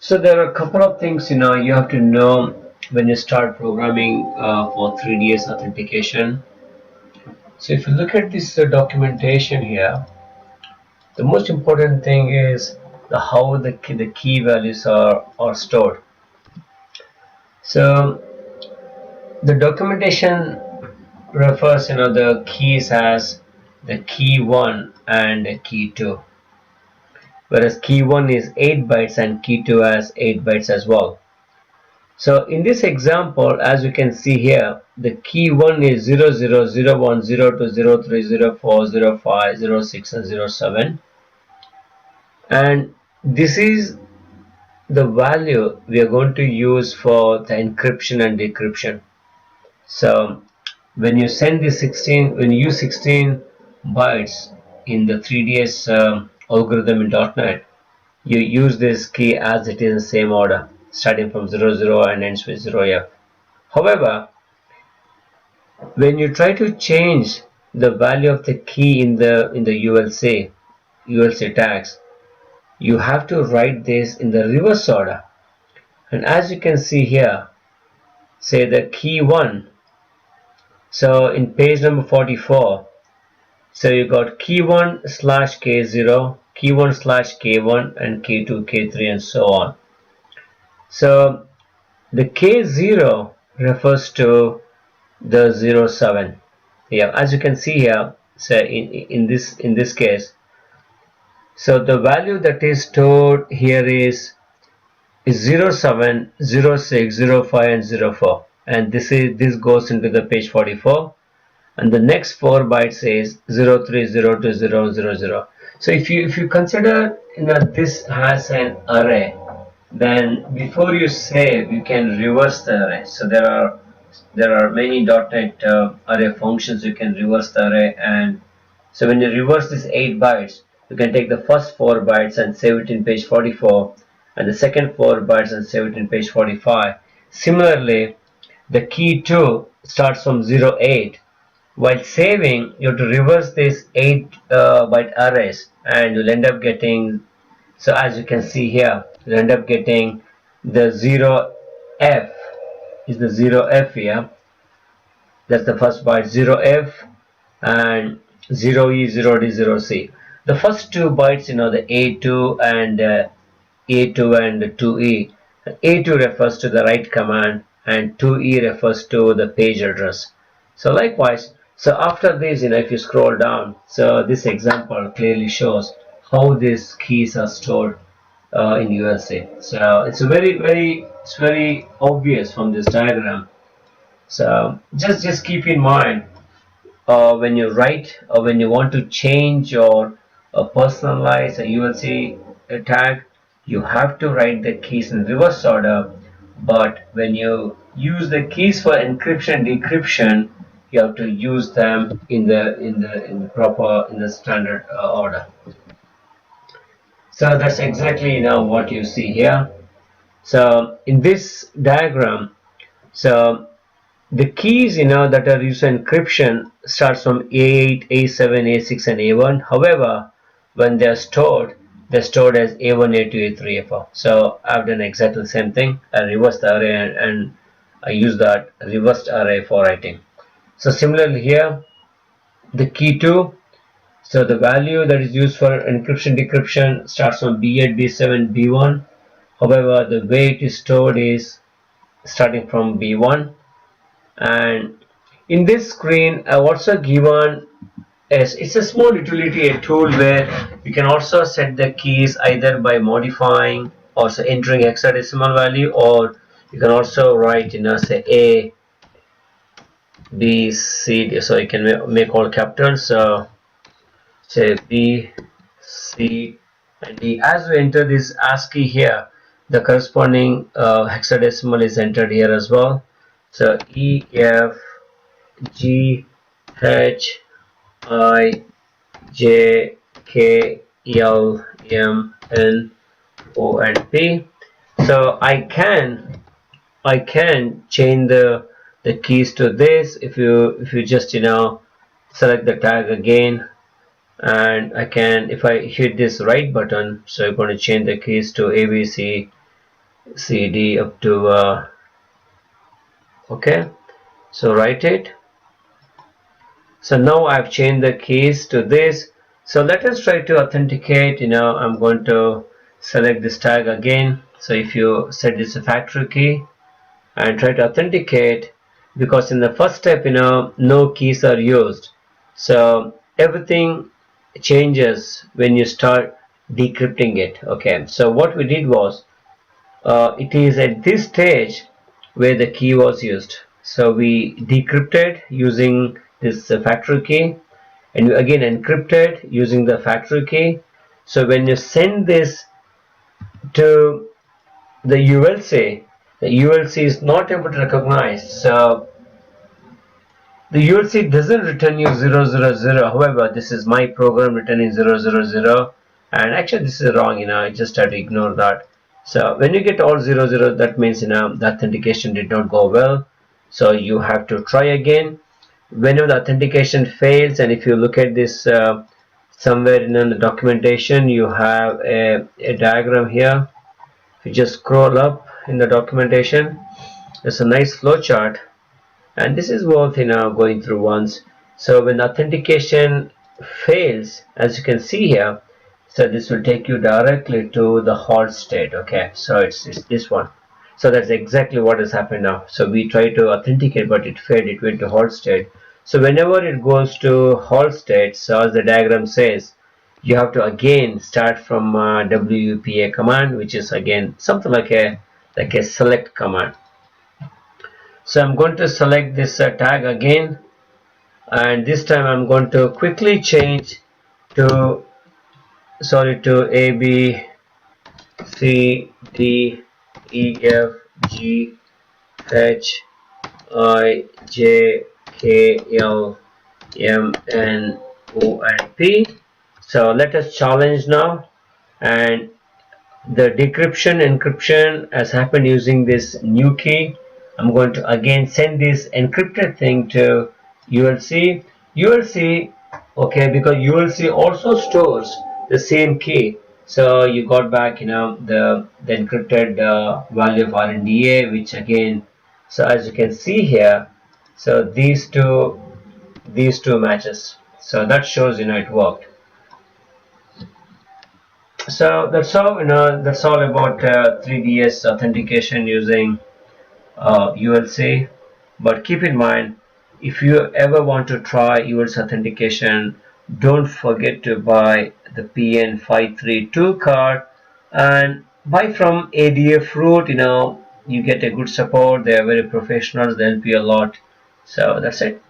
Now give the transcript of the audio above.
So there are a couple of things you have to know when you start programming for 3ds authentication. So if you look at this documentation here, the most important thing is how the key values are stored. So the documentation refers the keys as the key 1 and key 2, whereas key 1 is 8 bytes and key 2 has 8 bytes as well. So in this example, as you can see here, the key 1 is 00, 01, 02, 03, 04, 05, 06 and 07, and this is the value we are going to use for the encryption and decryption. So when you send the 16, when you use 16 bytes in the 3ds algorithm in .NET, you use this key as it is in the same order, starting from 00 and ends with 0f. However, when you try to change the value of the key in the ULC tags, you have to write this in the reverse order. And as you can see here, say the key 1. So in page number 44, so you got key 1 slash K0, key 1 slash K1, and K2, K3, and so on. So the K0 refers to the 07. Yeah, as you can see here, so in this case, so the value that is stored here is 07, 06, 05, and 04, and this goes into the page 44, and the next 4 bytes is 03, 02, 000. So if you consider this as an array, then before you save, you can reverse the array. So there are many .NET array functions you can reverse the array, and so when you reverse this 8 bytes, you can take the first 4 bytes and save it in page 44, and the second 4 bytes and save it in page 45. Similarly, the key 2 starts from 08. While saving, you have to reverse this 8 byte arrays, and you'll end up getting, so as you can see here, you'll end up getting the 0f is the 0f here. That's the first byte, 0f, and 0e, 0d, 0c. The first 2 bytes, the a2 and a2 and 2e. A2 refers to the write command, and 2e refers to the page address. So likewise, so after this, if you scroll down, so this example clearly shows how these keys are stored in ULC. So it's it's very obvious from this diagram. So just keep in mind when you write or when you want to change or personalize a ULC tag, you have to write the keys in reverse order. But when you use the keys for encryption decryption, you have to use them in the proper in the standard order. So that's exactly what you see here. So in this diagram, so the keys that are used for encryption starts from A8, A7, A6, and A1. However, when they're stored as A1, A2, A3, A4. So I've done exactly the same thing. I reversed the array and I use that reversed array for writing. So similarly here, the key 2. So the value that is used for encryption decryption starts from B8, B7, B1. However, the way it is stored is starting from B1. And in this screen, I've also given it's a small utility, a tool where you can also set the keys either by modifying or so entering hexadecimal value, or you can also write say A, B, C, D, so you can make all capitals. So say B, C, and D. As we enter this ASCII here, the corresponding hexadecimal is entered here as well. So E, F, G, H, I, J, K, L, M, N, O, and P. So I can change the keys to this if you just select the tag again, and I can, if I hit this right button, so I'm going to change the keys to ABC, CD up to okay, so write it. So now I've changed the keys to this. So let us try to authenticate. I'm going to select this tag again. So if you set this a factory key and try to authenticate, because in the first step, no keys are used. So everything changes when you start decrypting it. Okay, so what we did was, it is at this stage where the key was used. So we decrypted using this factory key, and you again encrypted using the factory key. So when you send this to the ULC is not able to recognize. So the ULC doesn't return you 000. However, this is my program returning 000, and actually this is wrong. I just have to ignore that. So when you get all 00, that means the authentication did not go well. So you have to try again. Whenever the authentication fails, and if you look at this somewhere in the documentation, you have a diagram here. If you just scroll up in the documentation, there's a nice flow chart, and this is worth going through once. So when authentication fails, as you can see here, so this will take you directly to the halt state. Okay, so it's this one. So that's exactly what has happened now. So we tried to authenticate, but it failed. It went to halt state. So whenever it goes to halt state, so as the diagram says, you have to again start from WPA command, which is again something like a select command. So I'm going to select this tag again, and this time I'm going to quickly change to A B C D E F G H I J K L M N O and P. So let us challenge now, and the decryption encryption has happened using this new key. I'm going to again send this encrypted thing to ULC. ULC, okay, because ULC also stores the same key. So you got back, the encrypted value of RNDA, which again, so as you can see here, so these two matches. So that shows, it worked. So that's all about 3DS authentication using ULC. But keep in mind, if you ever want to try ULC authentication, don't forget to buy the PN532 card and buy from ADF Root. You get a good support. They are very professional. They help you a lot. So that's it.